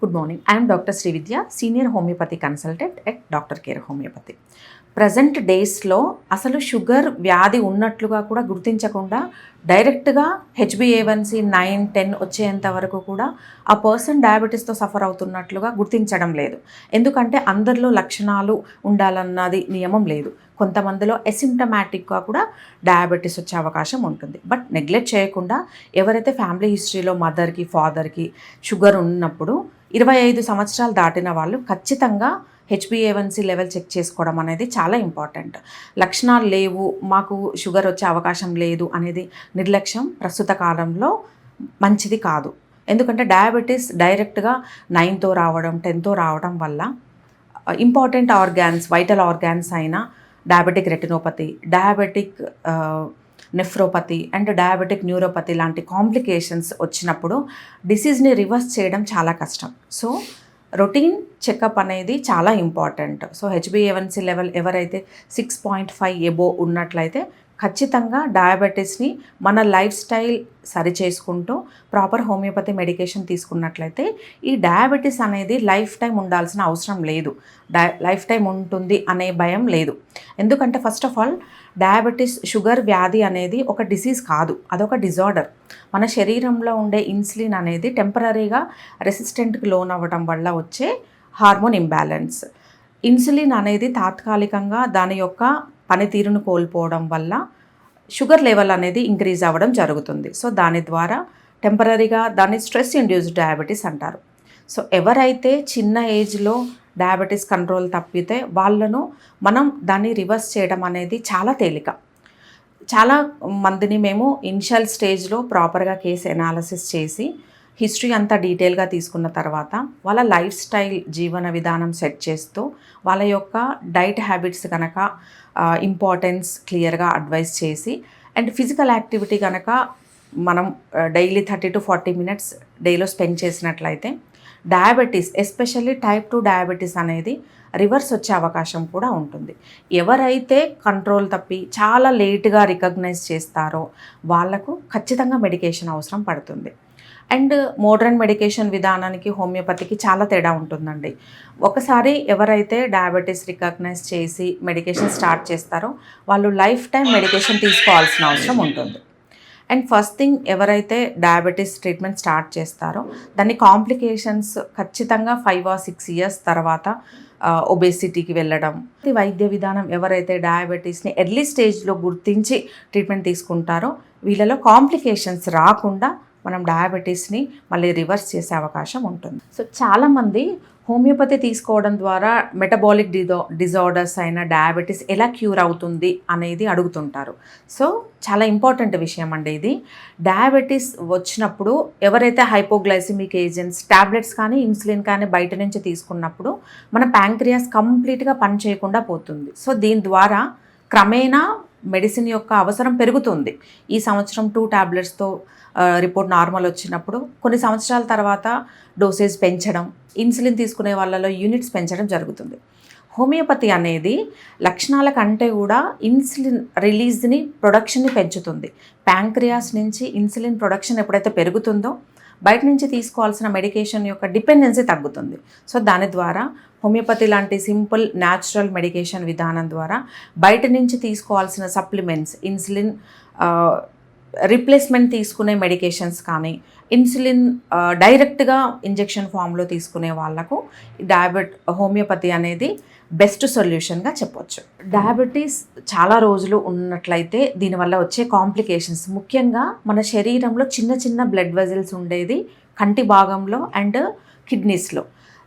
Good morning. I am Dr. Srividya, Senior Homeopathy Consultant at Dr. Care Homeopathy. Present డేస్లో అసలు sugar వ్యాధి ఉన్నట్లుగా కూడా గుర్తించకుండా డైరెక్ట్గా హెచ్బిఏవన్సీ 9-10 వచ్చేంత వరకు కూడా ఆ పర్సన్ డయాబెటీస్తో సఫర్ అవుతున్నట్లుగా గుర్తించడం లేదు. ఎందుకంటే అందరిలో లక్షణాలు ఉండాలన్నది నియమం లేదు. కొంతమందిలో అసిమ్టమాటిక్గా కూడా డయాబెటీస్ వచ్చే అవకాశం ఉంటుంది. బట్ నెగ్లెక్ట్ చేయకుండా ఎవరైతే ఫ్యామిలీ హిస్టరీలో మదర్కి ఫాదర్కి షుగర్ ఉన్నప్పుడు 25 సంవత్సరాలు దాటిన వాళ్ళు ఖచ్చితంగా హెచ్బిఏవన్సీ లెవెల్ చెక్ చేసుకోవడం అనేది చాలా ఇంపార్టెంట్. లక్షణాలు లేవు, మాకు షుగర్ వచ్చే అవకాశం లేదు అనేది నిర్లక్ష్యం ప్రస్తుత కాలంలో మంచిది కాదు. ఎందుకంటే డయాబెటీస్ డైరెక్ట్గా 9తో రావడం 10తో రావడం వల్ల ఇంపార్టెంట్ ఆర్గాన్స్, వైటల్ ఆర్గాన్స్ అయిన diabetic retinopathy, diabetic nephropathy and diabetic neuropathy లాంటి కాంప్లికేషన్స్ వచ్చినప్పుడు డిసీజ్ని రివర్స్ చేయడం చాలా కష్టం. సో రొటీన్ చెకప్ అనేది చాలా ఇంపార్టెంట్. సో హెచ్బిఏవన్సీ లెవెల్ ఎవరైతే 6.5 ఎబో ఉన్నట్లయితే ఖచ్చితంగా డయాబెటీస్ని మన లైఫ్ స్టైల్ సరి చేసుకుంటూ ప్రాపర్ హోమియోపతి మెడికేషన్ తీసుకున్నట్లయితే ఈ డయాబెటీస్ అనేది లైఫ్ టైం ఉండాల్సిన అవసరం లేదు. లైఫ్ టైం ఉంటుంది అనే భయం లేదు. ఎందుకంటే first of all diabetes sugar వ్యాధి అనేది ఒక డిసీజ్ కాదు, అదొక డిజార్డర్. మన శరీరంలో ఉండే ఇన్సులిన్ అనేది టెంపరీగా రెసిస్టెంట్కి లోన్ అవ్వడం వల్ల వచ్చే హార్మోన్ ఇంబ్యాలెన్స్. ఇన్సులిన్ అనేది తాత్కాలికంగా దాని యొక్క పనితీరును కోల్పోవడం వల్ల షుగర్ లెవెల్ అనేది ఇంక్రీజ్ అవ్వడం జరుగుతుంది. సో దాని ద్వారా టెంపరీగా దాన్ని స్ట్రెస్ ఇండ్యూస్డ్ డయాబెటీస్ అంటారు. సో ఎవరైతే చిన్న ఏజ్లో డయాబెటీస్ కంట్రోల్ తప్పితే వాళ్ళను మనం దాన్ని రివర్స్ చేయడం అనేది చాలా తేలిక. చాలా మందిని మేము ఇనిషియల్ స్టేజ్లో ప్రాపర్గా కేస్ ఎనాలిసిస్ చేసి హిస్టరీ అంతా డీటెయిల్గా తీసుకున్న తర్వాత వాళ్ళ లైఫ్ స్టైల్ జీవన విధానం సెట్ చేస్తూ వాళ్ళ యొక్క డైట్ హ్యాబిట్స్ కనుక ఇంపార్టెన్స్ క్లియర్గా అడ్వైస్ చేసి అండ్ ఫిజికల్ యాక్టివిటీ కనుక మనం డైలీ 30 to 40 minutes డేలో స్పెండ్ చేసినట్లయితే డయాబెటీస్ ఎస్పెషల్లీ టైప్ 2 డయాబెటీస్ అనేది రివర్స్ వచ్చే అవకాశం కూడా ఉంటుంది. ఎవరైతే కంట్రోల్ తప్పి చాలా లేట్గా రికగ్నైజ్ చేస్తారో వాళ్ళకు ఖచ్చితంగా మెడికేషన్ అవసరం పడుతుంది. అండ్ మోడర్న్ మెడికేషన్ విధానానికి హోమియోపతికి చాలా తేడా ఉంటుందండి. ఒకసారి ఎవరైతే డయాబెటీస్ రికగ్నైజ్ చేసి మెడికేషన్ స్టార్ట్ చేస్తారో వాళ్ళు లైఫ్ టైం మెడికేషన్ తీసుకోవాల్సిన అవసరం ఉంటుంది. అండ్ ఫస్ట్ థింగ్ ఎవరైతే డయాబెటీస్ ట్రీట్మెంట్ స్టార్ట్ చేస్తారో దాని కాంప్లికేషన్స్ ఖచ్చితంగా 5 or 6 years తర్వాత ఒబేసిటీకి వెళ్ళడం. ఈ వైద్య విధానం ఎవరైతే డయాబెటీస్ని ఎర్లీ స్టేజ్లో గుర్తించి ట్రీట్మెంట్ తీసుకుంటారో వీళ్ళలో కాంప్లికేషన్స్ రాకుండా మనం డయాబెటీస్ని మళ్ళీ రివర్స్ చేసే అవకాశం ఉంటుంది. సో చాలామంది హోమియోపతి తీసుకోవడం ద్వారా మెటబాలిక్ డిజార్డర్స్ అయిన డయాబెటీస్ ఎలా క్యూర్ అవుతుంది అనేది అడుగుతుంటారు. సో చాలా ఇంపార్టెంట్ విషయం అండి ఇది. డయాబెటీస్ వచ్చినప్పుడు ఎవరైతే హైపోగ్లైసిమిక్ ఏజెంట్స్ టాబ్లెట్స్ కానీ ఇన్సులిన్ కానీ బయట నుంచి తీసుకున్నప్పుడు మన ప్యాంక్రియాస్ కంప్లీట్గా పని చేయకుండా పోతుంది. సో దీని ద్వారా క్రమేణా మెడిసిన్ యొక్క అవసరం పెరుగుతుంది. ఈ సంవత్సరం 2 tabletsతో రిపోర్ట్ నార్మల్ వచ్చినప్పుడు కొన్ని సంవత్సరాల తర్వాత డోసేజ్ పెంచడం, ఇన్సులిన్ తీసుకునే వాళ్ళలో యూనిట్స్ పెంచడం జరుగుతుంది. హోమియోపతి అనేది లక్షణాల కంటే కూడా ఇన్సులిన్ రిలీజ్ని ప్రొడక్షన్ని పెంచుతుంది. ప్యాంక్రియాస్ నుంచి ఇన్సులిన్ ప్రొడక్షన్ ఎప్పుడైతే పెరుగుతుందో బయట నుంచి తీసుకోవాల్సిన మెడికేషన్ యొక్క డిపెండెన్సీ తగ్గుతుంది. సో దాని ద్వారా హోమియోపతి లాంటి సింపుల్ న్యాచురల్ మెడికేషన్ విధానం ద్వారా బయట నుంచి తీసుకోవాల్సిన సప్లిమెంట్స్, ఇన్సులిన్ రీప్లేస్మెంట్ తీసుకునే మెడికేషన్స్ కానీ ఇన్సులిన్ డైరెక్ట్గా ఇంజెక్షన్ ఫామ్లో తీసుకునే వాళ్లకు హోమియోపతి అనేది బెస్ట్ సొల్యూషన్గా చెప్పొచ్చు. డయాబెటీస్ చాలా రోజులు ఉన్నట్లయితే దీనివల్ల వచ్చే కాంప్లికేషన్స్ ముఖ్యంగా మన శరీరంలో చిన్న చిన్న బ్లడ్ వెజల్స్ ఉండేది కంటి భాగంలో అండ్ కిడ్నీస్లో.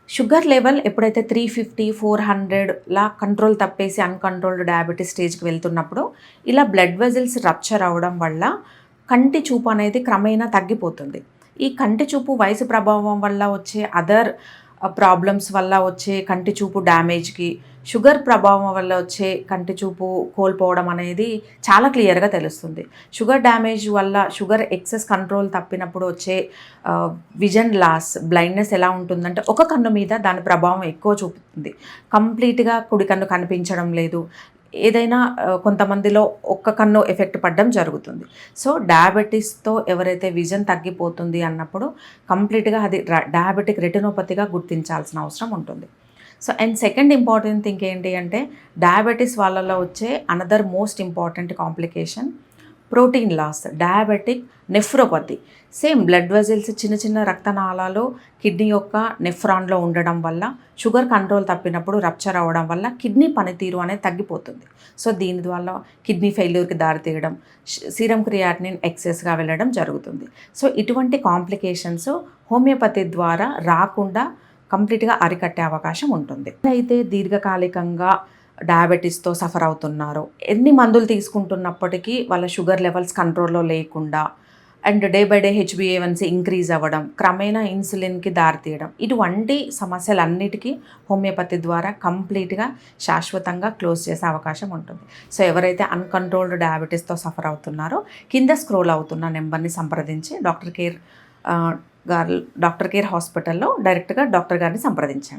షుగర్ లెవెల్ ఎప్పుడైతే 350, 400 లా కంట్రోల్ తప్పేసి అన్కంట్రోల్డ్ డయాబెటీస్ స్టేజ్కి వెళ్తున్నప్పుడు ఇలా బ్లడ్ వెజల్స్ రప్చర్ అవ్వడం వల్ల కంటి చూపు అనేది క్రమేణా తగ్గిపోతుంది. ఈ కంటి చూపు వయసు ప్రభావం వల్ల వచ్చే అదర్ ప్రాబ్లమ్స్ వల్ల వచ్చే కంటి చూపు డ్యామేజ్కి షుగర్ ప్రభావం వల్ల వచ్చే కంటి చూపు కోల్పోవడం అనేది చాలా క్లియర్గా తెలుస్తుంది. షుగర్ డ్యామేజ్ వల్ల షుగర్ ఎక్సెస్ కంట్రోల్ తప్పినప్పుడు వచ్చే విజన్ లాస్, బ్లైండ్నెస్ ఎలా ఉంటుందంటే ఒక కన్ను మీద దాని ప్రభావం ఎక్కువ చూపుతుంది. కంప్లీట్గా కుడి కన్ను కనిపించడం లేదు, ఏదైనా కొంతమందిలో ఒక్క కన్ను ఎఫెక్ట్ పడడం జరుగుతుంది. సో డయాబెటీస్తో ఎవరైతే విజన్ తగ్గిపోతుంది అన్నప్పుడు కంప్లీట్గా అది డయాబెటిక్ రెటినోపతిగా గుర్తించాల్సిన అవసరం ఉంటుంది. So and second important thing ఏంటి అంటే డయాబెటీస్ వాళ్ళలో వచ్చే another most important complication protein loss, diabetic nephropathy. Same blood vessels, చిన్న చిన్న రక్తనాళాలు కిడ్నీ యొక్క నెఫ్రాన్లో ఉండడం వల్ల షుగర్ కంట్రోల్ తప్పినప్పుడు రప్చర్ అవ్వడం వల్ల కిడ్నీ పనితీరు అనేది తగ్గిపోతుంది. సో దీని వల్ల కిడ్నీ ఫెయిల్యూర్కి దారితీయడం, సీరం క్రియాటినిన్ ఎక్సెస్గా వెళ్ళడం జరుగుతుంది. సో ఇటువంటి కాంప్లికేషన్స్ హోమియోపతి ద్వారా రాకుండా కంప్లీట్గా అరికట్టే అవకాశం ఉంటుంది. అయితే దీర్ఘకాలికంగా డయాబెటీస్తో సఫర్ అవుతున్నారు, ఎన్ని మందులు తీసుకుంటున్నప్పటికీ వాళ్ళ షుగర్ లెవెల్స్ కంట్రోల్లో లేకుండా and day by day HbA1c increase అవ్వడం, క్రమేణా ఇన్సులిన్కి దారితీయడం, ఇటువంటి సమస్యలన్నిటికీ హోమియోపతి ద్వారా కంప్లీట్గా శాశ్వతంగా క్లోజ్ చేసే అవకాశం ఉంటుంది. సో ఎవరైతే అన్కంట్రోల్డ్ డయాబెటీస్తో సఫర్ అవుతున్నారో కింద స్క్రోల్ అవుతున్న నెంబర్ని సంప్రదించి డాక్టర్ కేర్ హాస్పిటల్లో డైరెక్ట్గా డాక్టర్ గారిని సంప్రదించండి.